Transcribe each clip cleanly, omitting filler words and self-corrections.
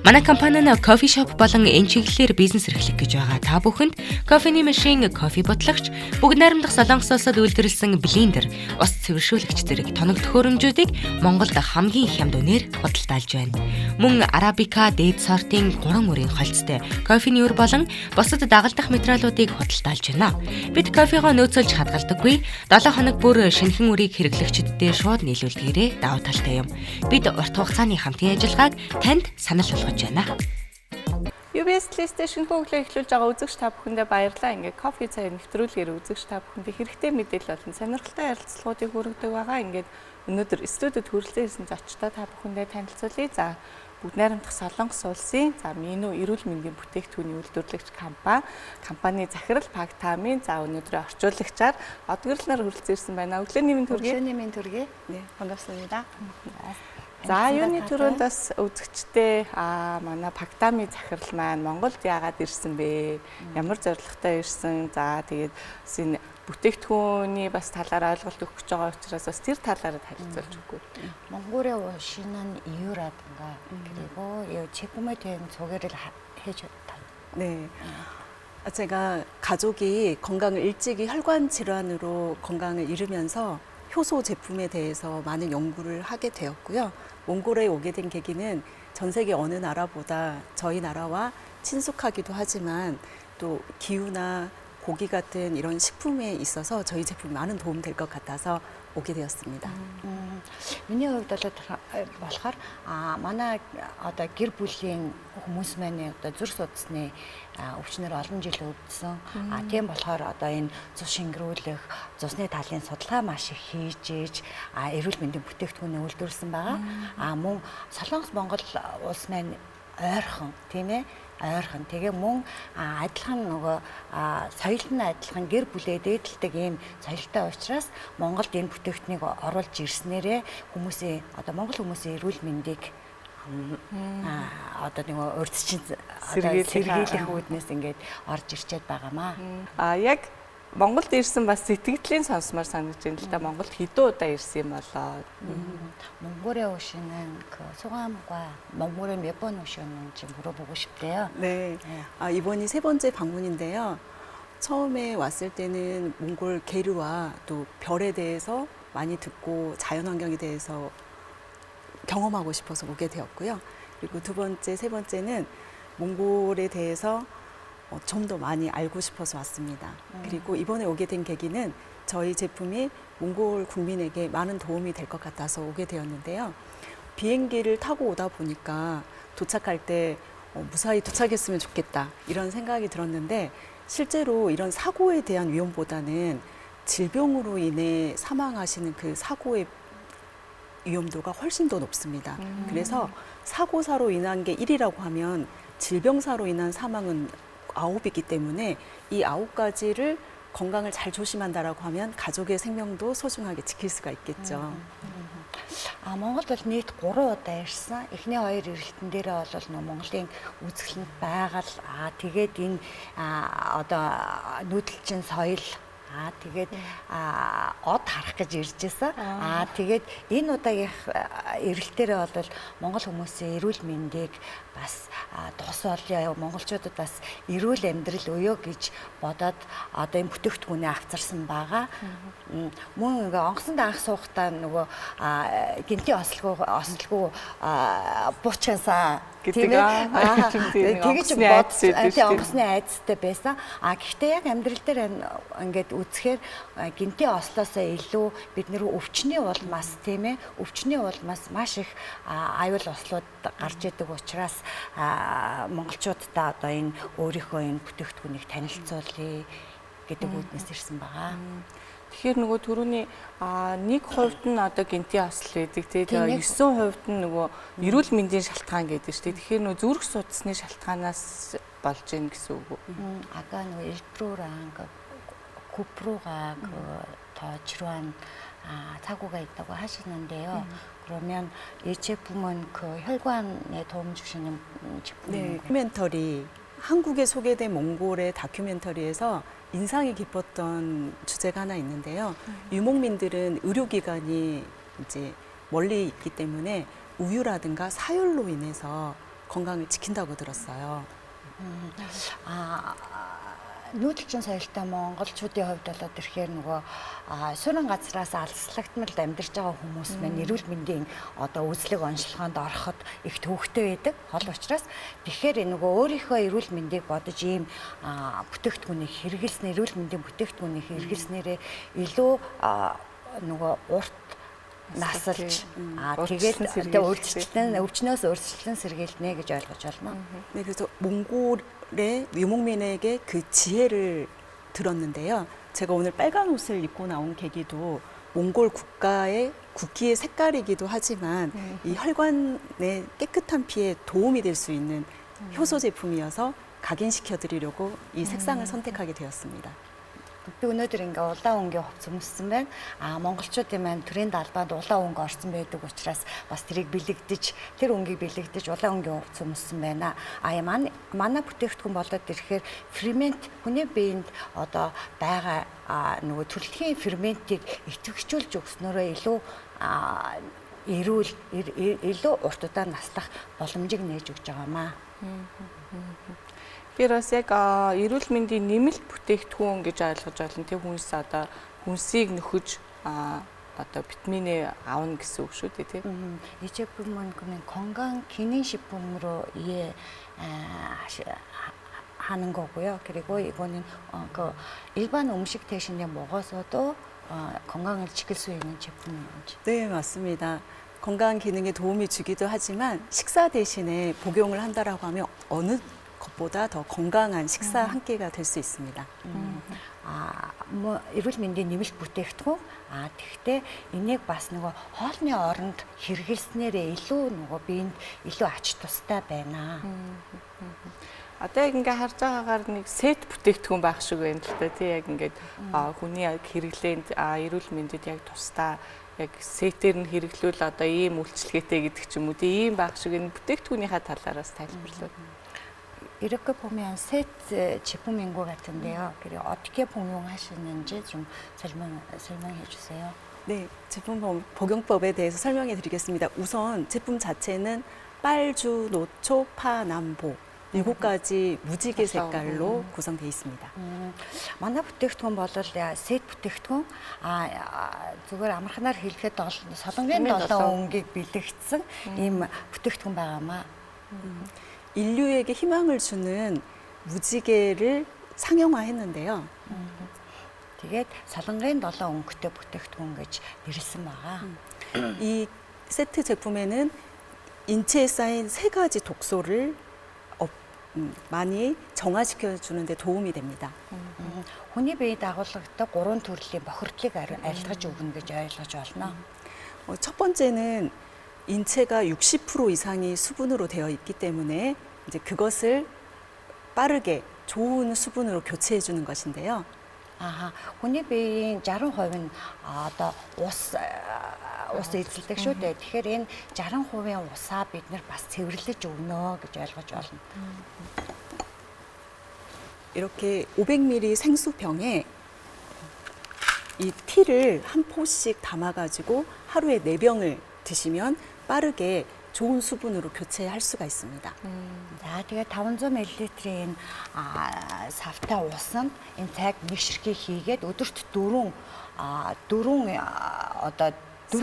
Манай компани нь кофе шоп болон энэ чиглэлээр бизнес эрхлэх гэж байгаа. Та бүхэнд кофений машин, кофе ботлогч, бүгд найрамдах Солонгос улсад үйлдвэрлэсэн блендер, ус цэвэршүүлэгч зэрэг тоног төхөөрөмжүүдийг Монголд хамгийн их хямд үнээр худалдаалж байна. Мөн арабика, дээд сортын 3 мөрийн холцтой кофений өр болон бусад дагалдах материалуудыг худалдаалж байна. Бид кофегоо нөөцөлж хадгалдаггүй. 7 хоног бүр шинэхэн үрийг хэрэглэгчдэд шууд нийлүүлдгээрээ давуу талтай юм. Бид урт хугацааны хамтын ажиллагааг танд санал болгож байна. UBS листээр шинэхэн өглөө эхлүүлж байгаа үзэгч та бүхэндээ баярлалаа. Ингээ кофе цай нэвтрүүлгээр үзэгч та бүхэндээ хэрэгтэй мэдээлэл болон сонирхолтой ярилцлагуудыг хүргэдэг байгаа. Ингээд өнөөдөр студид хүрэлцэн ирсэн зочдоо та бүхэндээ танилцуулъя. За бүгд найрамдах Солонгос улсын Мину эрүүл мэндийн бүтээгдэхүүний үйлдвэрлэгч компани захирал Пактамын өнөөдрийн орчуулагчаар одгөрлөнөр хүрэлцэн ирсэн байна. Өглөөний мэнд хүргэе. Өглөөний мэнд хүргэе. 반갑습니다. За юуны төрөнд бас үзэгчтэй манай Пактамын захирал маань Монголд яагаад ирсэн бэ? Ямар зорилготой ирсэн? За тэгээд энэ бүтээгдэхүүний бас талаар ойлголт өгөх гэж байгаа учраас бас тэр талаараа танилцуулж өгөө. 몽골에 오시는 이유라든가 그리고 이 제품에 대한 소개를 해줬다. 네. 제가 가족이 건강을 일찍이 혈관 질환으로 건강을 잃으면서 효소 제품에 대해서 많은 연구를 하게 되었고요. 몽골에 오게 된 계기는 전 세계 어느 나라보다 저희 나라와 친숙하기도 하지만 또 기후나 고기 같은 이런 식품에 있어서 저희 제품이 많은 도움 될 것 같아서 오게 되었습니다. миний хувьд болохоор манай одоо гэр бүлийн хүмүүс маань одоо зүрх судасны өвчнөр олон жил өвдсөн. Тийм болохоор одоо энэ цус шингэрүүлэх, цусны талын судалгаа маш их хийж ийж эрүүл мэндийн бүтээгдэхүүнээ үйлдвэрлэсэн байгаа. Мөн Солонгос Монгол улс маань ойрхон тийм ээ ойрхон. Тэгээ мөн адилхан нөгөө соёл нь адилхан гэр бүлээ дээдэлдэг ийм соёлтой учраас Монголд энэ бүтээгдэхүүнийг оруулж ирснээрээ хүмүүсийн одоо монгол хүмүүсийн эрүүл мэндийг одоо нэг урьдчилан сэргийлэх үүднээс ингээд орж ирчээд байгаамаа. Яг Монголд ирсэн бас сэтгэлийн сонсмоор санагдаж байна л да. Монголд хэдэн удаа ирсэн юм болоо. 몽골에 오시는 그 소감과 몽골에 몇 번 오셨는지 물어보고 싶대요. 네. 이번이 3번째 방문인데요. 처음에 왔을 때는 몽골 계류와 또 별에 대해서 많이 듣고 자연환경에 대해서 경험하고 싶어서 오게 되었고요. 그리고 두 번째, 세 번째는 몽골에 대해서 좀 더 많이 알고 싶어서 왔습니다. 그리고 이번에 오게 된 계기는 저희 제품이 몽골 국민에게 많은 도움이 될 것 같아서 오게 되었는데요. 비행기를 타고 오다 보니까 도착할 때 무사히 도착했으면 좋겠다 이런 생각이 들었는데 실제로 이런 사고에 대한 위험보다는 질병으로 인해 사망하시는 그 사고의 위험도가 훨씬 더 높습니다. 그래서 사고사로 인한 게 1이라고 하면 질병사로 인한 사망은 9이기 때문에 이 9가지를 건강을 잘 조심한다라고 하면 가족의 생명도 소중하게 지킬 수가 있겠죠. Монголд бол нийт 3 удаа ирсэн. Эхний 2 ирэлтэн дээрээ бол Монголын үзэсгэлэнт байгаль тэгээд энэ одоо нүүдэлчин соёл тэгээд од харах гэж ирж байсан. Тэгээд энэ удаагийн ирэлтээрээ бол монгол хүмүүсийн эрүүл мэндийг бас тус олё, монголчуудад бас эрүүл амьдрал өгөө гэж бодоод одоо энэ бүтээгдэхүүнээ авчирсан байгаа. Мөн ингээ онгоцонд анх суухдаа нөгөө гинти ослгүй буучаасаа тэгэж онгоцны айдастай байсан. Гэхдээ яг амьдрал дээр ингээд үзэхээр гинти ослоосоо илүү бид нэр өвчний улмаас тийм ээ өвчний улмаас маш их аюул ослууд гарч идэг учраас монголчуудаа одоо энэ өөрийнхөө энэ бүтээгдэхүүнийг танилцуулъя гэдэг үүднээс ирсэн байгаа. Тэгэхээр нөгөө түрүүний 1% нь одоо гинти осл байдаг тийм 9% нь нөгөө эрүүл мэндийн шалтгаан гэдэг шүү дээ. Тэгэхээр нөгөө зүрх судасны шалтгаанаас болж ийн гэсэн үг үү? 아까 нөгөө 1%랑 9%가 더 질환 사고가 있다고 하시는데요. 그러면 이 제품은 그 혈관에 도움 주시는 제품인가요? 네, 다큐멘터리 한국에 소개된 몽골의 다큐멘터리에서 인상이 깊었던 주제가 하나 있는데요. 유목민들은 의료기관이 이제 멀리 있기 때문에 우유라든가 사열로 인해서 건강을 지킨다고 들었어요. Нүүдэлчин соёлтой монголчуудын хувьд болоод ирэхээр нөгөө суурин газраас алслагдмал амьдарч байгаа хүмүүс маань эрүүл мэндийн одоо үзлэг онцлогоонд ороход их төвөгтэй байдаг. Хол учраас тэгэхээр нөгөө өөрийнхөө эрүүл мэндийг бодож ийм бүтээгдэхүүнийг хэрэглэснээр эрүүл мэндийн бүтээгдэхүүнийг хэрэглэснээрээ илүү нөгөө урт насалж тэгээд өвчнөөс өөрчлөлтөн сэргийлнэ гэж ойлгож байна. 네, 그래서 몽골의 유목민에게 그 지혜를 들었는데요. 제가 오늘 빨간 옷을 입고 나온 계기도 몽골 국기의 색깔이기도 하지만 이 혈관의 깨끗한 피에 도움이 될 수 있는 효소 제품이어서 각인시켜 드리려고 이 색상을 선택하게 되었습니다. Би өнөөдөр ингээ улаан өнгийн хувцас өмссөн байна. Монголчуудын маань төрийн далбаанд улаан өнгө орсон байдаг учраас бас тэрийг бэлэгдэж, тэр өнгийг бэлэгдэж улаан өнгийн хувцас өмссөн байна. Манай бүтээгдэхүүн болоод ирэхээр фермент хүний биед одоо байгаа нөгөө төрөлхийн ферментийг идэвхжүүлж өгснөөрөө илүү эрүүл илүү урт удаан наслах боломжийг нээж өгч байгаамаа. Би бас яг эрүүл мэндийн нэмэлт бүтээгдэхүүн гэж ойлгож байна. Тэг хүнс одоо хүнсийг нөхөж одоо витаминээ аавна гэсэн үг шүү дээ, тийм. 이 제품은 그러면 건강 기능식품으로 하는 거고요. 그리고 이거는 그 일반 음식 대신에 먹어서도 건강을 지킬 수 있는 제품인지. 네, 맞습니다. 건강 기능에 도움이 주기도 하지만 식사 대신에 복용을 한다라고 하면 어느 것보다 더 건강한 식사 한 끼가 될 수 있습니다. 뭐 эрүүл мэндийн нэмэлт бүтээгдэхүүн тэгтээ энийг бас нөгөө хоолны оронд хэрэглэснээрээ илүү нөгөө биед илүү ач тустай байна. Одоо яг ингээ харж байгаагаар нэг сет бүтээгдэхүүн байх шиг байна л да тий яг ингээд хүний хэрэглээнд эрүүл мэндэд яг тусдаа яг сетээр нь хэрэглүүл одоо ийм үйлчлэгээтэй гэдэг ч юм уу тий ийм байх шиг энэ бүтээгдэхүүнийхээ талаараас тайлбарлав. 이렇게 보면 셋 제품인 것 같은데요. 그리고 어떻게 복용하시는지 좀 설명해 주세요. 네, 제품 복용법에 대해서 설명해 드리겠습니다. 우선 제품 자체는 빨주, 노초, 파, 남보 7가지 무지개 색깔로 구성되어 있습니다. манай бүтээгдэхүүн бол сет бүтээгдэхүүн зүгээр амарханаар хэлэхэд солонгийн 7 өнгийг бэлэгдсэн ийм бүтээгдэхүүн байгаамаа. 인류에게 희망을 주는 무지개를 상용화했는데요. тэгээд солонгийн 7 өнгөтэй бүтээгдэхүүн гэж нэрлсэн байгаа. 이 세트 제품에는 인체에 쌓인 3가지 독소를 많이 정화시켜 주는데 도움이 됩니다. хүний биед агуулгадаг 3 төрлийн бохирдлыг арилгаж өгнө гэж ойлгож байна. 첫 번째는 인체가 60% 이상이 수분으로 되어 있기 때문에 이제 그것을 빠르게 좋은 수분으로 교체해 주는 것인데요. хүний биеийн 60% нь одоо ус эзэлдэг шүү дээ. Тэгэхээр энэ 60%-ийн усаа бид нэр бас цэвэрлэж өгнө гэж ойлгож байна. 이렇게 500ml 생수병에 이 티를 한 포씩 담아가지고 하루에 4병을 드시면 빠르게 좋은 수분으로 교체할 수가 있습니다. За тэгээд 500ml-ийн савтай усанд энэ цайг нэг ширхэг хийгээд өдөрт 4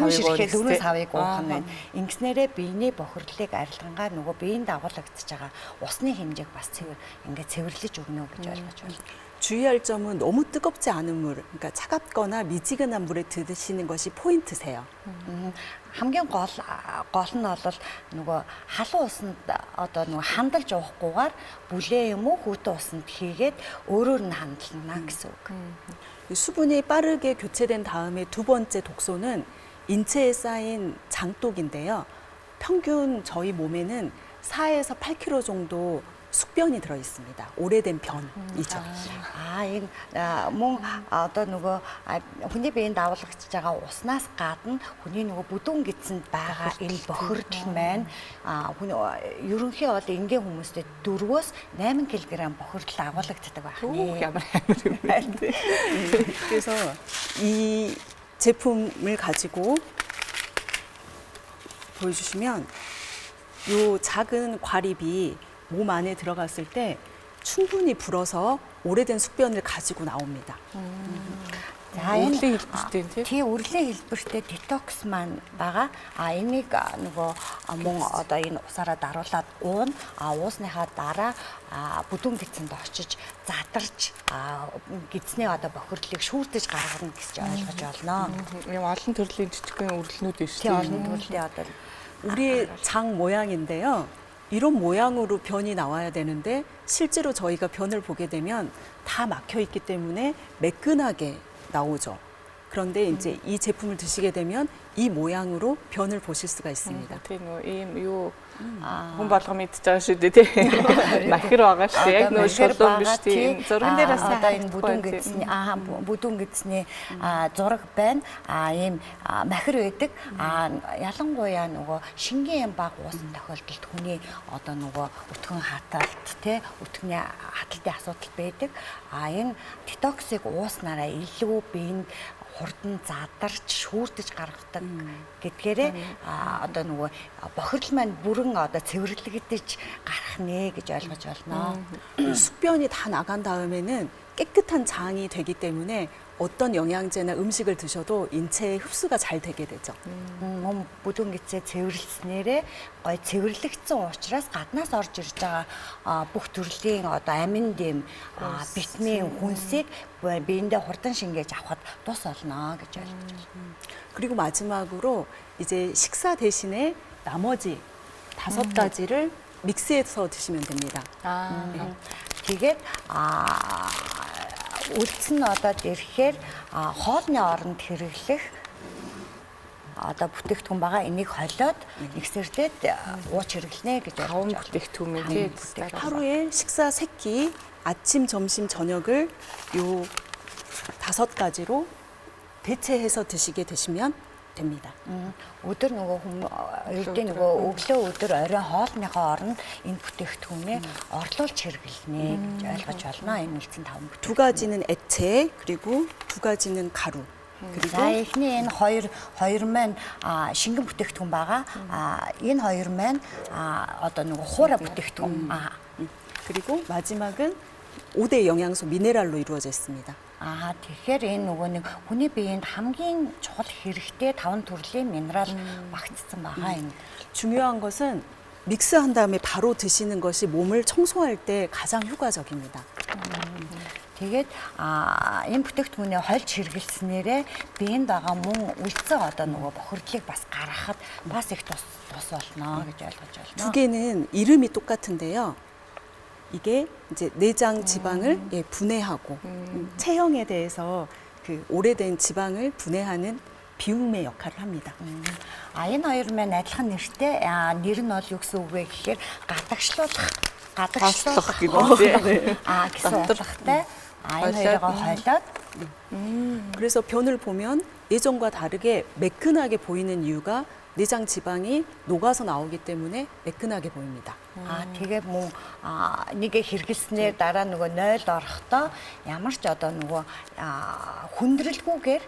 ширхэг 4 савыг уух нь байна. Ингэснээрээ биений бохирдлыг арилгангаар нөгөө биеинд агуулгагдж байгаа усны хэмжээг бас цэвэрлэж өгнө гэж ойлгож байна. 주의할 점은 너무 뜨겁지 않은 물, 그러니까 차갑거나 미지근한 물에 드시는 것이 포인트세요. хамгийн гол нь бол нөгөө халуун усанд одоо нөгөө хандалж уухгүйгээр бүлээ юм уу хүүтэн усанд хийгээд өөрөөр нь хандлана гэсэн үг. 수분이 빠르게 교체된 다음에 두 번째 독소는 인체에 쌓인 장독인데요. 평균 저희 몸에는 4에서 8kg 정도 숙변이 들어 있습니다. 오래된 변이죠. Энэ мөн одоо нөгөө хүний биеинд агуулгаж байгаа уснаас гадна хүний нөгөө бүдүүн гидсэнд байгаа энэ бохирдол маань ерөнхий бол энгийн хүмүүстэй 4-өөс 8 кг бохирдол агуулгаддаг байна. Ямар амар юм бэ? 그래서 이 제품을 가지고 보여주시면 요 작은 과립이 몸 안에 들어갔을 때 충분히 불어서 오래된 숙변을 가지고 나옵니다. За энэ Үрлийн хэлбэртэй тийм. тий үрлийн хэлбэртэй детокс маань байгаа. Энийг нөгөө мөн одоо энэ усаараа даруулаад уун. Уусныхаа дараа бүдүүн гидсэнд очиж задарч гидсний одоо бохирлыг шүүрдэж гаргана гэж ойлгож байна. Ийм олон төрлийн жижигхэн үрэлнүүд биш Тий олон төрлийн одоо 우리의 장 모양인데요. 이런 모양으로 변이 나와야 되는데 실제로 저희가 변을 보게 되면 다 막혀 있기 때문에 매끈하게 나오죠. 그런데 이제 이 제품을 드시게 되면 이 모양으로 변을 보실 수가 있습니다. Тийм нөө ийм юу хүн болго мэдчихэж байгаа шүү дээ тийм. Махир байгаа шүү дээ. Яг нөө шулуун биш тийм. Зурган дээрээс одоо энэ бүдүүн гидсний зураг байна. Ийм махир байдаг. Ялангуяа нөгөө шингийн баг уусан тохиолдолд хүний одоо нөгөө өтгөн хаталт тий өтгөний хаталтын асуудал байдаг. Энэ детоксыг ууснараа илүү биеинд хурдан задарч шүүрдэж гаргадаг гэдгээрээ одоо нөгөө бохирдол маань бүрэн одоо цэвэрлэгдэж гарах нэ гэж ойлгож байна. 숙변이 다 나간 다음에는 깨끗한 장이 되기 때문에 어떤 영양제나 음식을 드셔도 인체에 흡수가 잘 되게 되죠. Мөн бүдүүн гидсээ цэвэрлснээрээ гой цэвэрлэгдсэн учраас гаднаас орж ирж байгаа бүх төрлийн одоо амин дэм, витамин, хүнсийг биендээ хурдан шингээж авахд тус болно гэж ойлгож байна. 그리고 마지막으로 이제 식사 대신에 나머지 5가지를 믹스해서 드시면 됩니다. Тэгээд үлдсэн одоод ирэхээр хоолны оронд хэрэглэх одоо бүтээгдэхүүн байгаа. Энийг холиод миксердээд ууч хэрэглэнэ гэж таван ойлгож байна. бүтээгдэхүүн юм тийм. 하루에 식사 3끼 아침, 점심, 저녁을 요 5가지로 대체해서 드시게 되시면 됩니다. Өдөр нөгөө ердийн нөгөө өглөө өдөр оройн хоолныхоо оронд энэ бүтээгдэхүүнээ орлуулж хэрэглэнэ гэж ойлгож байна. Энэ үлдсэн 5 бүтээгдэхүүн. 두 가지는 액체 그리고 두 가지는 가루. За эхний энэ хоёр маань шингэн бүтээгдэхүүн байгаа. Энэ хоёр маань одоо нөгөө хуурай бүтээгдэхүүн. 그리고 마지막은 5대 영양소 미네랄로 이루어져 있습니다. Тэгэхээр энэ нөгөө нэг хүний биеинд хамгийн чухал хэрэгтэй 5 төрлийн минерал багтсан байгаа юм. 중요한 것은 믹스한 다음에 바로 드시는 것이 몸을 청소할 때 가장 효과적입니다. Тэгээд энэ бүтээгдэхүүнээ хольж хэрэглэснээрээ биеинд байгаа мөн үлдсэн одоо нөгөө бохирдлыг бас гаргахад бас их тус болно гэж ойлгож байна. 두 개는 이름이 똑같은데요. 이게 이제 내장 지방을 분해하고 체형에 대해서 그 오래된 지방을 분해하는 비움의 역할을 합니다. Энэ хоёр маань адилхан нэртэй. Нэр нь бол юу гэсэн үг вэ гэхээр гадагшлуулах гэх юм. гэсэн утгатай. Энэ хоёроо хойлоод 그래서 변을 보면 예전과 다르게 매끈하게 보이는 이유가 내장 지방이 녹아서 나오기 때문에 매끈하게 보입니다. тэгээ мөн нэгэ хэрэглэснээр дараа нөгөө нойл орохдоо ямар ч одоо нөгөө хүндрэлгүйгээр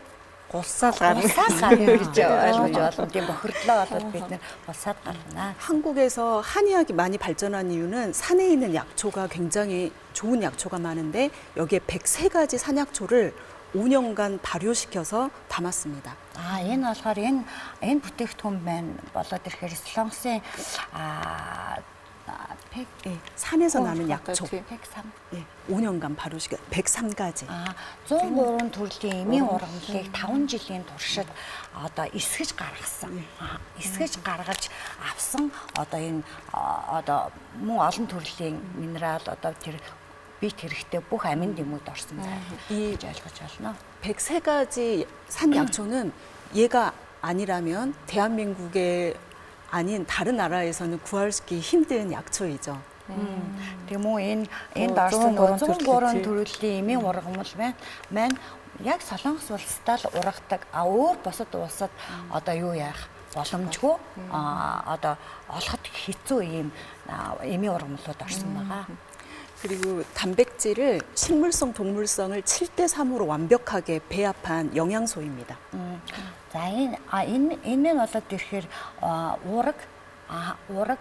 Гулсаал гарна. гэж ойлгож байна. Тийм бохирдлоо болоод бид нэр гулсаад гарна. 한국에서 한의학이 많이 발전한 이유는 산에 있는 약초가 굉장히 좋은 약초가 많은데 여기에 103가지 산약초를 5년간 발효시켜서 담았습니다. Энэ болохоор энэ бүтээгдэхүүн байна болоод ирэхээр Солонгосын 산에서 나는 약초. 103 5년간 발효시켜 103가지. 103 төрлийн эмийн ургамлыг 5 жилийн туршид одоо эсгэж гаргасан. Эсгэж гаргаж авсан одоо энэ одоо мөн олон төрлийн минерал одоо тэр бит хэрэгтэй бүх амин дэмүүд орсон байна. гэж ойлгож байна. 103가지 산약초는 얘가 아니라면 대한민국의 아닌 다른 나라에서는 구하기 힘든 약초이죠. Тэгээ мөн энэ дорсон 103 төрлийн эмийн ургамал маань яг Солонгос улстай л ургадаг. Өөр бусад улсад одоо юу яах боломжгүй одоо олоход хэцүү ийм эмийн ургамлууд орсон байгаа. 그리고 단백질을 식물성, 동물성을 7대3으로 완벽하게 배합한 영양소입니다. За энэ нь болоод ирэхээр уураг, уураг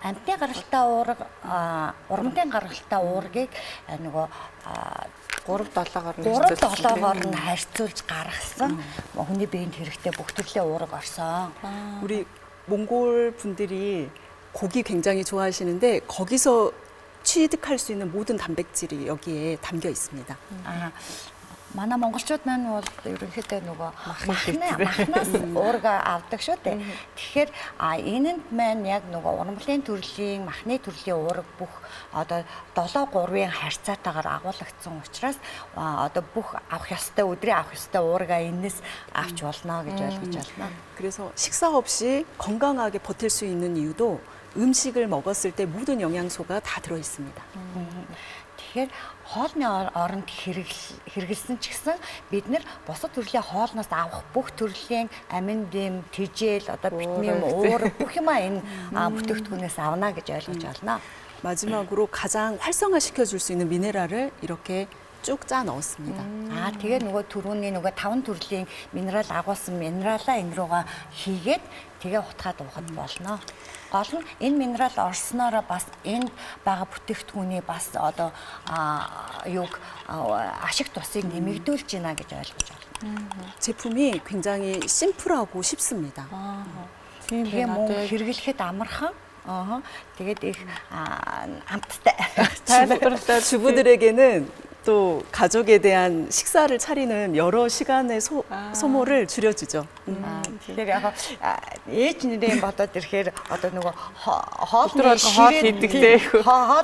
амтны гаралтай уураг урамтын гаралтай уургийг нөгөө 3-7-оор нь харьцуулж гаргасан хүний биед хэрэгтэй бүх төрлийн уураг орсон. 우리 몽골 분들이 고기 굉장히 좋아하시는데 거기서 취득할 수 있는 모든 단백질이 여기에 담겨 있습니다. Манай монголчууд маань бол ерөнхийдөө нөгөө махнаас уурга авдаг шүү дээ. Тэгэхээр энэнд маань яг нөгөө ургамлын төрлийн махны төрлийн уурга бүх одоо 7-3-ын харьцаатаагаар агуулгдсан учраас одоо бүх авах ёстой өдрийн авах ёстой уурга энэс авч болно гэж ойлгож байна. 그래서 식사 없이 건강하게 버틸 수 있는 이유도 음식을 먹었을 때 모든 영양소가 다 들어 있습니다. Тэгэхээр хоолны оронд хэрэгэлсэн ч гэсэн бид нэр бусад төрлийн хоолноос авах бүх төрлийн амин-дэм, тэжээл, одоо витамин, уур бүх юм энэ бүтээгдэхүүнээс авна гэж ойлгож байна. 마지막으로 가장 활성화시켜 줄 수 있는 미네랄을 이렇게 쭉 짜 넣었습니다. Тэгээ нөгөө түрүүний нөгөө 5 төрлийн минерал агуулсан минералаа энэ руугаа хийгээд тэгээ утгаад уухад болно. Гол нь энэ минерал орсноор бас энэ бага бүтээгдэхүүний бас одоо юг ашиг тусыг нэмэгдүүлж байна гэж ойлгож байна. 제품이 굉장히 심플하고 쉽습니다. Тэгээ мөн хэрэглэхэд амархан. Тэгээд их амттай. tайлбарлаад 주부들에게는 또 가족에 대한 식사를 차리는 여러 시간의 소모를 줄여주죠. Тэгэхээр яг ээж нэрийн бодоод ирэхээр одоо нөгөө хоол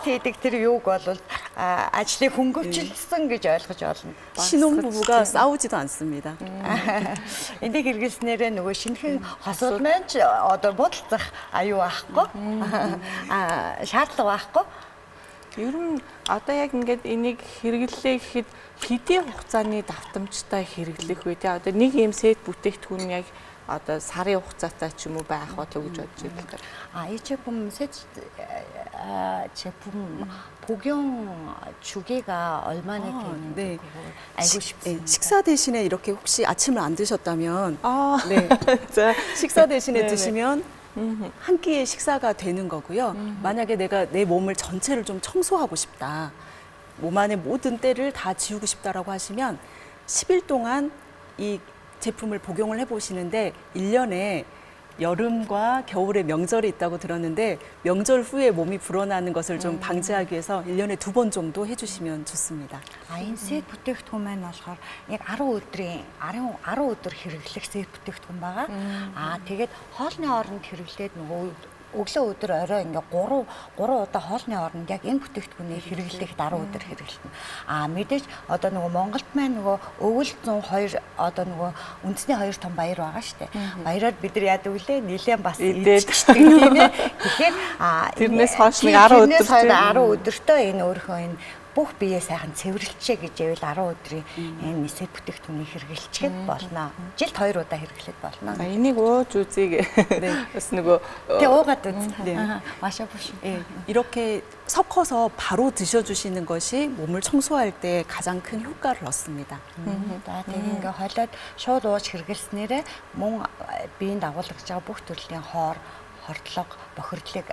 хийдэг тэр юуг бол ажлыг хөнгөвчлсөн гэж ойлгож байна. 신혼부부가 싸우지도 않습니다. Энийг хэрэглэснээрээ нөгөө шинэхэн хосууд маань ч одоо бодолцох аюу байхгүй. Шаардлага байхгүй. Ер нь одоо яг ингээд энийг хэрэглэлээ гэхэд хэдийн хугацааны давтамжтай хэрэглэх вэ? Тэ одоо нэг юм сет бүтээгдэхүүн яг одоо сарын хугацаатай ч юм уу байх болов гэж бодож байна. 이 제품 복용 주기가 얼마나 되는지 알고 싶습니다. 식사 대신에 이렇게 혹시 아침을 안 드셨다면 네. 식사 대신에 드시면 한 끼의 식사가 되는 거고요. 만약에 내가 내 몸을 전체를 좀 청소하고 싶다. 몸 안의 모든 때를 다 지우고 싶다라고 하시면 10일 동안 이 제품을 복용을 해보시는데 1년에 여름과 겨울에 명절이 있다고 들었는데 명절 후에 몸이 불어나는 것을 좀 방지하기 위해서 1년에 2번 정도 해주시면 좋습니다. Энэ сет бүтээгдэхүүн маань болохоор яг 10 өдөр хэрэглэх сет бүтээгдэхүүн байгаа. Тэгээд хоолны оронд хэрэглээд нөгөө өглөө өдөр орой ингээ 3 удаа хоолны оронд яг энэ бүтээгдэхүүнийг хэрэглэх 10 өдөр хэрэглэнэ. Мэдээж одоо нөгөө Монголд маань нөгөө өвөл 102 одоо нөгөө үндэсний 2 том баяр байгаа шүү дээ. Баяраар бид нар яадаг вүлээ нилээн бас идчихдэг тийм ээ. Тэгэхээр тэрнээс хойш нэг 10 өдөртөө энэ өөрийнхөө энэ бүх биеэ сайхан цэвэрлэчээ гэж ивэл 10 өдрийн энэ сет бүтээгдэхүүнийг хэрэглэчихэд болно. Жилд 2 удаа хэрэглэхэд болно. Энийг ууж үзье. бас нөгөө Тэгээ уугаад үз. 마셔보시. 이렇게 섞어서 바로 드셔주시는 것이 몸을 청소할 때 가장 큰 효과를 얻습니다. Тэгээ ингээ хойлоод шууд ууж хэрэглэснээрээ мөн биеинд агуулгаж байгаа бүх төрлийн хордлого, бохирдлыг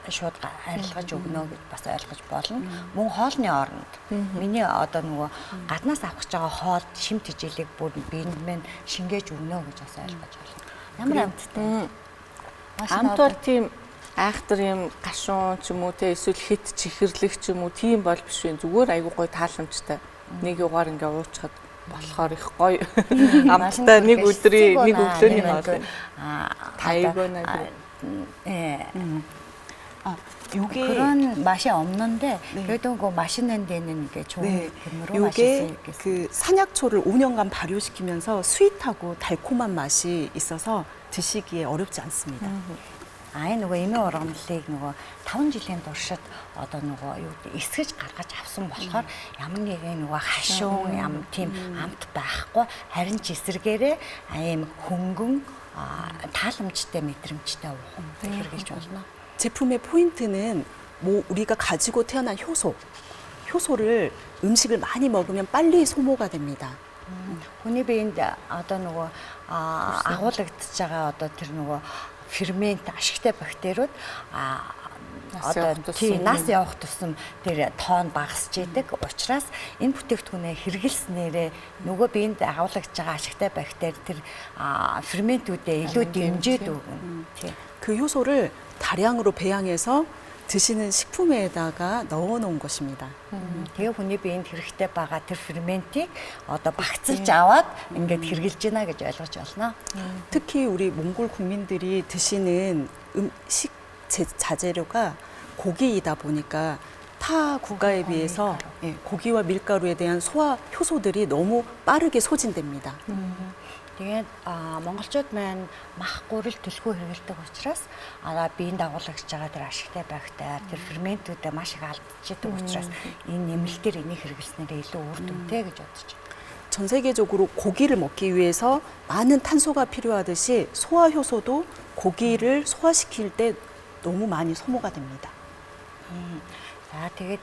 шууд арилгаж өгнө гэж бас ойлгож болно. Мөн хоолны оронд миний одоо нөгөө гаднаас авах гэж байгаа хоол шим тэжээлийг бүр биеинд минь шингээж өгнө гэж бас ойлгож байна. Ямар амттай. Амт бол тийм айхтар юм гашуун ч юм уу те эсвэл хит чихэрлэх ч юм уу тийм бол биш вэ. Зүгээр айгуу гой тааламжтай. Нэг югаар ингээ уучхад болохоор их гоё. Амттай нэг өглөөний хоол. Тайгонаа. 요게 그런 맛이 없는데 그래도 그 맛있는 데는 이게 좋은 음으로 맛있을 수 있겠어요. 그 산약초를 5년간 발효시키면서 스윗하고 달콤한 맛이 있어서 드시기에 어렵지 않습니다. нөгөө эмээ ургамлыг нөгөө 5 жилийн туршид одоо нөгөө юу эсгэж гаргаж авсан болохоор ямар нэгэн нөгөө хашуун ям тийм амт байхгүй харин ч эсрэгээрээ ийм хөнгөн тааламжтай мэдрэмжтэй уух хэрэгжилж болно. 제품의 포인트는 우리가 가지고 태어난 효소를 음식을 많이 먹으면 빨리 소모가 됩니다. хүний биед одоо нөгөө агуулгадж байгаа одоо тэр нөгөө фермент ашигтай бактериуд одоо нас явах тусам тэр тоон багасч идэг. Учираас энэ бүтээгдэхүүнээ хэрэглэснээрээ нөгөө биед агуулгаж байгаа ашигтай бактери тэр ферментүүдээ илүү дэмжиж өгнө. 그 효소를 다량으로 배양해서 드시는 식품에다가 넣어놓은 것입니다. Тэгээ хүний биед хэрэгтэй байгаа тэр ферментийг одоо багцлж аваад ингээд хэрэгжилж байна гэж ойлгож байна. 특히 우리 몽골 국민들이 드시는 자재료가 고기이다 보니까 타 국가에 비해서 고기와 밀가루에 대한 소화 효소들이 너무 빠르게 소진됩니다. Тэгээд монголчууд маань мах гурил түлхүү хэрэглэдэг учраас биеийн дагуулгаж байгаа тэр ашигтай бактери тэр ферментүүдээ маш их алдчихдаг учраас энэ нэмэлтээр энийг хэрэглэснээр илүү үр дүнтэй гэж бодож байна. 전 세계적으로 고기를 먹기 위해서 많은 탄소가 필요하듯이 소화 효소도 고기를 소화시킬 때 너무 많이 소모가 됩니다. За тэгээд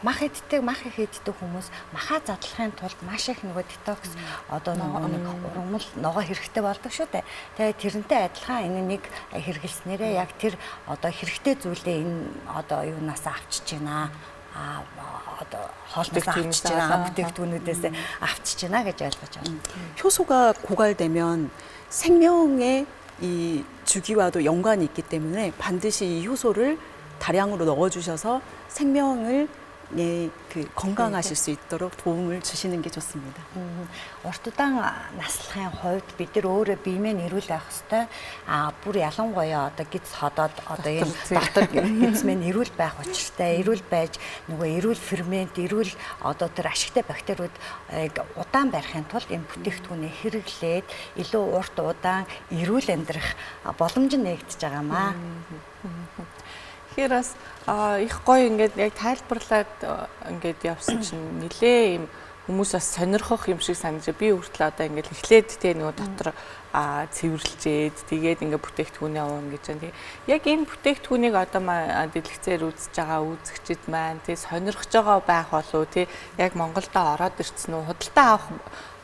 мах иддэг хүмүүс махаа задлахын тулд маш их нөгөө детокс одоо ургамал ногоо хэрэгтэй болдог шүү дээ. Тэгээд тэрнтэй адилхан энэ нэг хэрэглэснээрээ яг тэр одоо хэрэгтэй зүйлээ энэ одоо юунаас авчиж байна. одоо хоолноос авчиж байна, бүтээгдэхүүнүүдээс авчиж байна гэж ойлгож байна. 효소가 고갈되면 생명의 이 주기와도 연관이 있기 때문에 반드시 이 효소를 다량으로 넣어주셔서 생명을 건강하실 수 있도록 도움을 주시는 게 좋습니다. Урт удаан наслахын хувьд бид нар өөрөө биемээ нэрүүл байх хэвээр бүр ялангуяа одоо гиз ходоод одоо энэ дотор гизмээ нэрүүл байх учиртай. Эрүүл байж нөгөө эрүүл фермент, эрүүл одоо тэр ашигтай бактериуд удаан барихын тулд энэ бүтээгдэхүүнээ хэрэглээд илүү урт удаан эрүүл амьдрах боломж нэгдэж байгаамаа. Тэгэхээр бас их гоё ингээд яг тайлбарлаад ингээд явсан чинь нилээ юм хүмүүс бас сонирхох юм шиг санагдаж би хүртэл одоо ингээд эхлээд тэ нөгөө дотор цэвэрлжээд тэгээд ингээд бүтээгдэхүүнээ авах гэж байна. Яг энэ бүтээгдэхүүнийг одоо дэлгэцээр үзэж байгаа үзэгчид маань тэ сонирхож байгаа байх болов тэ яг Монголдо ороод ирсэн үү худалдаа авах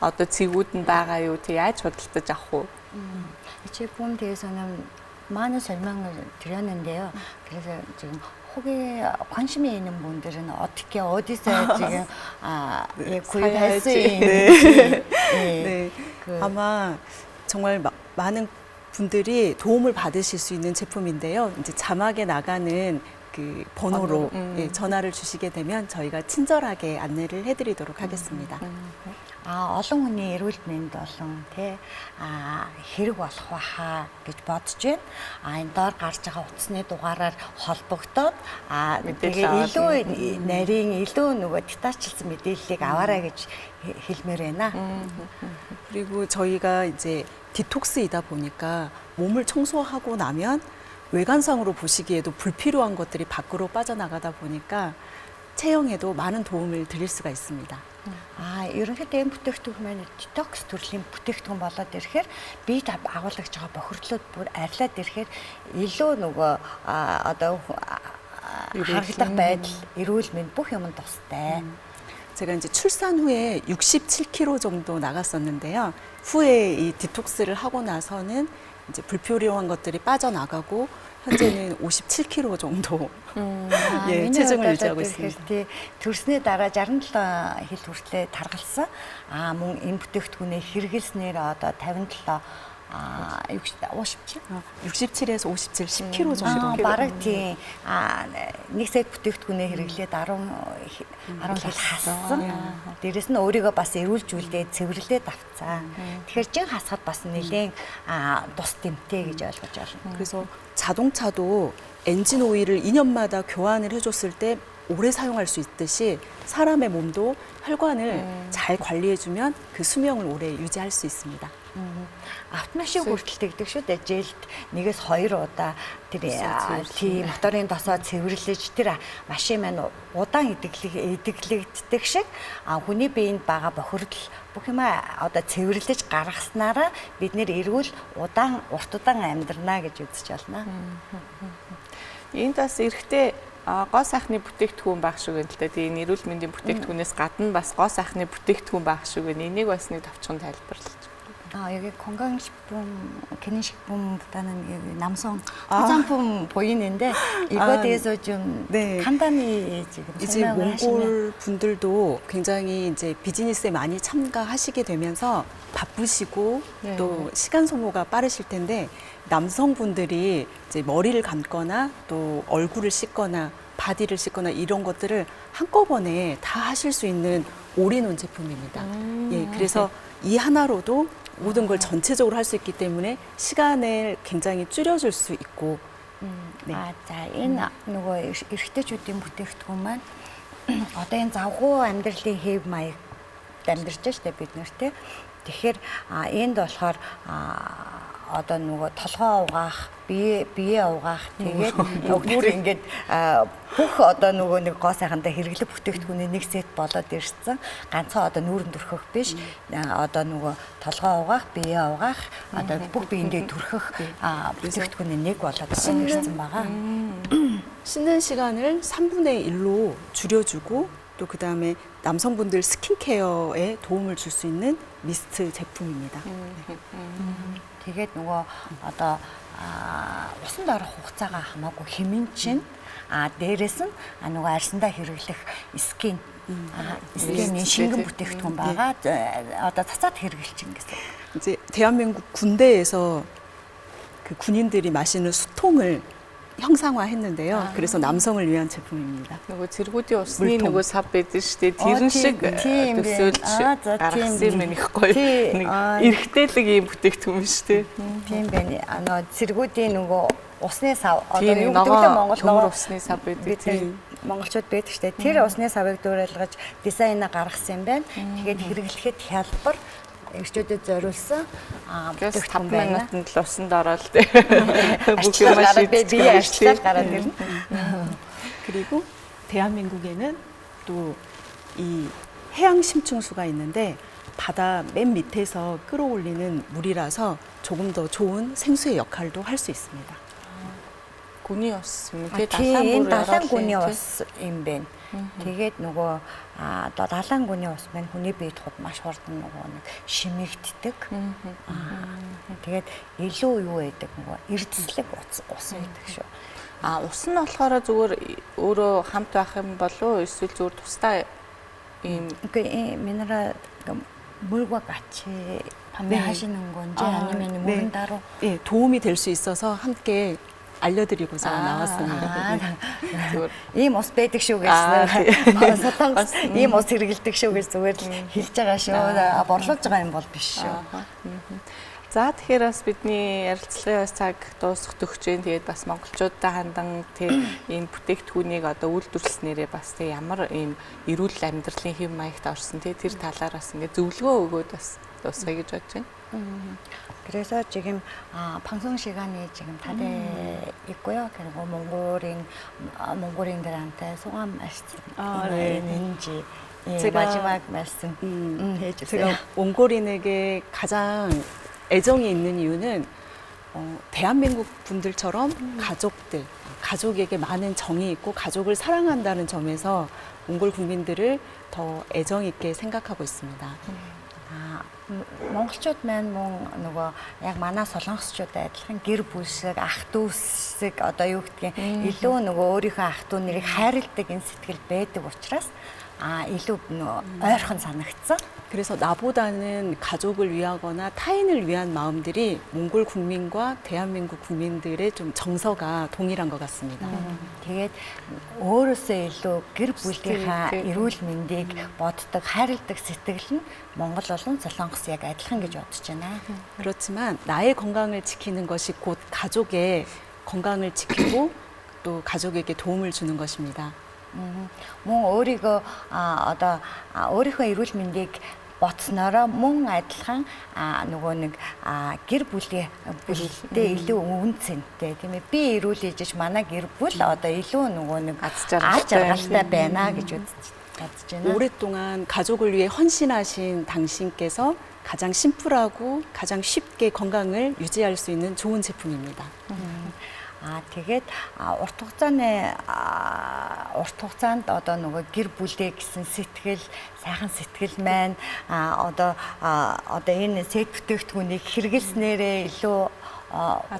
одоо цэгүүд нь байгаа юу тэ яаж худалдаж авах вэ? 지금 대해서는 많은 설명을 드렸는데요. 그래서 지금 혹시 관심이 있는 분들은 어떻게 어디서 지금 구입할 수 있는지 네. 아마 정말 많은 분들이 도움을 받으실 수 있는 제품인데요. 이제 자막에 나가는 그 번호로 전화를 주시게 되면 저희가 친절하게 안내를 해드리도록 하겠습니다. олон хүний эрүүл мэнд болон хэрэг болох байхаа гэж бодож байна. Энэ доор гарч байгаа утасны дугаараар холбогдоод тэгээ илүү нарийн илүү нөгөө детачилсан мэдээллийг аваарай гэж хэлмээр байна. 그리고 저희가 이제 디톡스이다 보니까 몸을 청소하고 나면 외관상으로 보시기에도 불필요한 것들이 밖으로 빠져나가다 보니까 체형에도 많은 도움을 드릴 수가 있습니다. ерөнхийдөө энэ бүтээгдэхүүн маань детокс төрлийн бүтээгдэхүүн болоод ирэхээр биед агуулгаж байгаа бохирдлууд бүр арилаад ирэхээр илүү нөгөө одоо харагдах байдал, эрүүл мэнд бүх юмд тустай. 제가 이제 출산 후에 67kg 정도 나갔었는데요. 후에 이 디톡스를 하고 나서는 이제 불필요한 것들이 빠져나가고 현재는 57kg 정도 체중을 유지하고 있습니다. төрснээ дараа 67 хил хүртлээр таргалсан. Мөн энэ бүтээгдэхүүнээ хэрэглэснээр одоо 57 67에서 57, 10kg 정도. бараг тийм нэг сет бүтээгдэхүүнээ хэрэглээд 10 хил хассан. Дээрэс нь өөрийгөө бас эрүүлжүүлээд цэвэрлээд авцсан. Тэгэхээр жин хасахад бас нэлээд тус дэмтэй гэж ойлгож байна. 그래서 자동차도 엔진 오일을 2년마다 교환을 해줬을 때 오래 사용할 수 있듯이 사람의 몸도 혈관을 잘 관리해주면 그 수명을 오래 유지할 수 있습니다. автомашин хүртэл тэгдэг шүү дээ. Жилд 1-2 удаа тэр тийм моторын тосоо цэвэрлэж тэр машин маань удаан эдэглэгддэг шиг хүний биеинд байгаа бохирдол бүх юм одоо цэвэрлэж гаргаснараа бид нэр эрүүл урт удаан амьдрнаа гэж үзэж байна. Энд бас эрэхтэй гоо сайхны бүтээгдэхүүн байх шиг байна л да. Тийм эрүүл мэндийн бүтээгдэхүүнээс гадна бас гоо сайхны бүтээгдэхүүн байх шиг байна. Энийг бас нэг товчхон тайлбарлаж. 여기 건강식품, 기능식품보다는 여기 남성 화장품 보이는데 이거에 대해서 좀 네. 간단히 지금 이제 설명을 하시면. 몽골 분들도 굉장히 이제 비즈니스에 많이 참가하시게 되면서 바쁘시고 네. 또 시간 소모가 빠르실 텐데 남성분들이 이제 머리를 감거나 또 얼굴을 씻거나 바디를 씻거나 이런 것들을 한꺼번에 다 하실 수 있는 올인원 제품입니다. 예, 그래서 이 하나로도 모든 걸 전체적으로 할 수 있기 때문에 시간을 굉장히 줄여줄 수 있고 네. За энэ нөгөө эрэгтэйчүүдийн бүтээгдэхүүн маань одоо энэ завгүй амьдралын хэв маяг амьдарч штэ бид нар тий. Тэгэхээр энд болохоор одоо нөгөө толгоо угаах, бие угаах тэгээд бүр ингээд бүх одоо нөгөө нэг гоо сайхандаа хэрэглэх бүтээгдэхүүний нэг сет болоод ирсэн. Ганцхан одоо нүүрэн төрхөх биш. Одоо нөгөө толгоо угаах, бие угаах, одоо бүх биендээ төрхөх бүтээгдэхүүний нэг болоод ирсэн байгаа. 씻는 시간을 3분의 1로 줄여주고 또 그다음에 남성분들 스킨케어에 도움을 줄 수 있는 미스트 제품입니다. Тэгээд нөгөө одоо усан дорох хугацаагаа хамаагүй хэмээн чинь дээрээс нь нөгөө арьсандаа хэрэглэх скинийн шингэн бүтээгдэхүүн байгаа. Одоо цацаад хэрэгжилж гэсэн. 이제 대한민국 군대에서 그 군인들이 마시는 수통을 형상화했는데요. 그래서 남성을 위한 제품입니다. нөгөө цэргүүдийн усны нөгөө сав байдаг шүү дээ. Тэр шиг төсөөлж гаргасан юм их гоё. Нэг эргэтэйлэг юм бүтээгдэхүүн шүү дээ. Тийм байна. Цэргүүдийн нөгөө усны сав одоо юу гэдэг вэ Монгол нөгөө усны сав байдаг тийм. Монголчууд байдаг шүү дээ. Тэр усны савыг дуурайлгаж дизайнаа гаргасан юм байна. Тэгээд хэрэглэхэд хялбар эрчүүдэд зориулсан бүтээгдэхүүн байна. 5 минутанд л усанд ороод бүх юм бие арчлаад гараад ирнэ. 그리고 대한민국에는 또 이 해양 심층수가 있는데 바다 맨 밑에서 끌어올리는 물이라서 조금 더 좋은 생수의 역할도 할 수 있습니다. гүний ус юм. Тэгээд далайн гүний ус юм байна. Тэгээд нөгөө одоо далайн гүний ус маань хүний биед хот маш хурдан нөгөө нэг шимэгддэг. Тэгээд илүү юу байдаг нөгөө эрдэслэг ус байдаг шүү. Ус нь болохоор зүгээр өөрөө хамт байх юм болов уу эсвэл зүгээр тусдаа ийм минерал 물과 같이 판매하시는 건지 아니면 모른다로 예, 도움이 될 수 있어서 함께 알려드리고자 나왔습니다. ийм ус байдаг шүү гэсэн. Солонгос ийм ус хэрэгэлдэг шүү гэж зүгээр хэлж байгаа шүү. Борлуулж байгаа юм бол биш шүү. За тэгэхээр бас бидний ярилцлагын цаг дуусах төгсөж, тэгээд бас монголчуудаа хандан энэ бүтээгдэхүүнийг одоо үйлдвэрлэснээрээ бас ямар ийм эрүүл амьдралын хэв маягт орсон тэр талаар бас ингээд зөвлөгөө өгөөд бас дуусгая гэж бодож байна. 그래서 지금 방송 시간이 지금 다 돼 있고요. 그리고 몽골인들한테 소감 말씀 있는지 마지막 말씀 해주세요. 제가 몽골인에게 가장 애정이 있는 이유는 대한민국 분들처럼 가족에게 많은 정이 있고 가족을 사랑한다는 점에서 몽골 국민들을 더 애정 있게 생각하고 있습니다. монголчууд маань мөн нөгөө яг манай солонгосчуудад адилхан гэр бүлсэг ах дүүсэг одоо юу гэдгийг илүү нөгөө өөрийнхөө ах дүү нарыг хайрладаг энэ сэтгэл байдаг учраас илүү ойрхон санагдсан. 그래서 나보다는 가족을 위하거나 타인을 위한 마음들이 몽골 국민과 대한민국 국민들의 좀 정서가 동일한 것 같습니다. тэгээд өөрөөсөө илүү гэр бүлийнхаа эрүүл мэндийг боддог, хайрладаг сэтгэл нь Монгол болон Солонгос яг адилхан гэж бодож байна. 그렇지만 나의 건강을 지키는 것이 곧 가족의 건강을 지키고 또 가족에게 도움을 주는 것입니다. мөн өөрийгөө одоо өөрийнхөө эрүүл мэндийг бодсноороо мөн адилхан нөгөө нэг гэр бүлтэй илүү үнцэнтэй тийм ээ би эрүүл ээжж манай гэр бүл одоо илүү нөгөө нэг аз жаргалтай байна гэж бодож байна. 오랫동안 가족을 위해 헌신하신 당신께서 가장 심플하고 가장 쉽게 건강을 유지할 수 있는 좋은 제품입니다. Тэгээд урт хугацаанд одоо нөгөө гэр бүлээ гэсэн сэтгэл, сайхан сэтгэл маань одоо энэ сэт бүтээгдэхүүнийг хэрэглэснээрээ илүү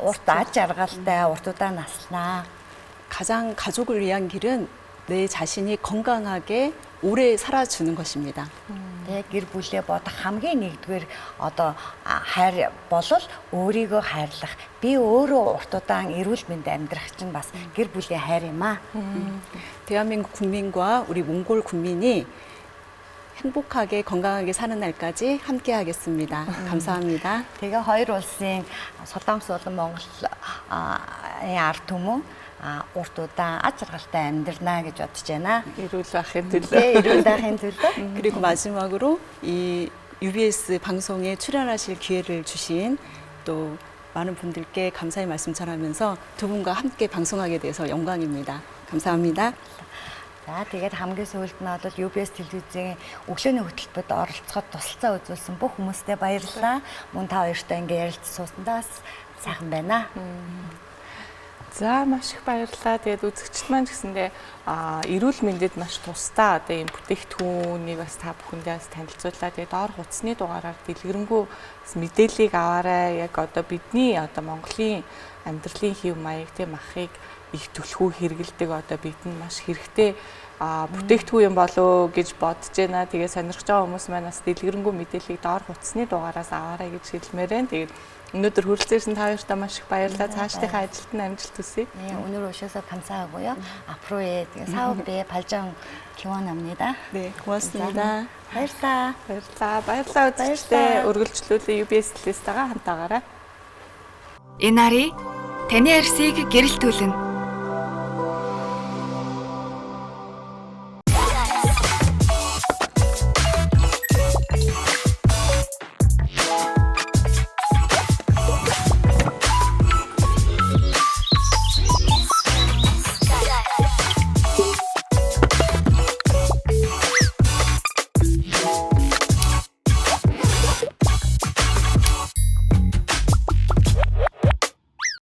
урт аж аргалтай, урт удаан наслнаа. 가장 가족을 위한 길은 내 자신이 건강하게 오래 살아주는 것입니다. Тэгээд гэр бүлээ бодох хамгийн нэгдүгээр одоо хайр болол өөрийгөө хайрлах. Би өөрөө урт удаан эрүүл мэнд амьдрах чинь бас гэр бүлийн хайр юм аа. 대한민국 국민과 우리 몽골 국민이 행복하게 건강하게 사는 날까지 함께 하겠습니다. 감사합니다. Тэгээ хоёр улсын Солонгос болон Монголын ард түмэн урт удаан аж аргалтай амьдрнаа гэж бодож байна. эрүүл байхын төлөө. Эрүүл байхын төлөө. 그리고 마지막으로 이 UBS 방송에 출연하실 기회를 주신 또 많은 분들께 감사의 말씀 전하면서 두 분과 함께 방송하게 돼서 영광입니다. 감사합니다. За тэгээд хамгийн сүүлд нь бол UBS телевизийн өглөөний хөтөлбөрт оролцоход тусалцаа үзүүлсэн бүх хүмүүстээ баярлалаа. Мөн та хоёртой ингээ ярилцсан сууснаа бас сайхан байна. За маш их баярлалаа. Тэгээд үзэгчд маань гэсэндээ эрүүл мэндэд маш тустай одоо ийм бүтээгдэхүүнийг бас та бүхэндээ бас танилцууллаа. Тэгээд доор хуудасны дугаараар дэлгэрэнгүй мэдээллийг аваарай. Яг одоо бидний одоо Монголын амьдралын хэв маяг тийм махыг их түлхүү хэрэгэлдэг одоо бидэнд маш хэрэгтэй бүтээгдэхүүн болоо гэж бодож байна. Тэгээ сонирхож байгаа хүмүүс маань бас дэлгэрэнгүй мэдээллийг доор хуудасны дугаараас аваарай гэж хэлмээр байна. Тэгээд өнөөдөр хүрэлцээрсэн та хоёртаа маш их баярлалаа. Цаашдынхаа ажилд нь амжилт хүсье. 오늘 오셔서 감사하고요. 앞으로의 사업에 발전 기원합니다. 네, 고맙습니다. баярлалаа. Баярлалаа үзэгчдээ үргэлжлүүлээ UBS телевизтэйгээ хамтаагаарай. Энэ нарыг таны арсыг гэрэлтүүлнэ.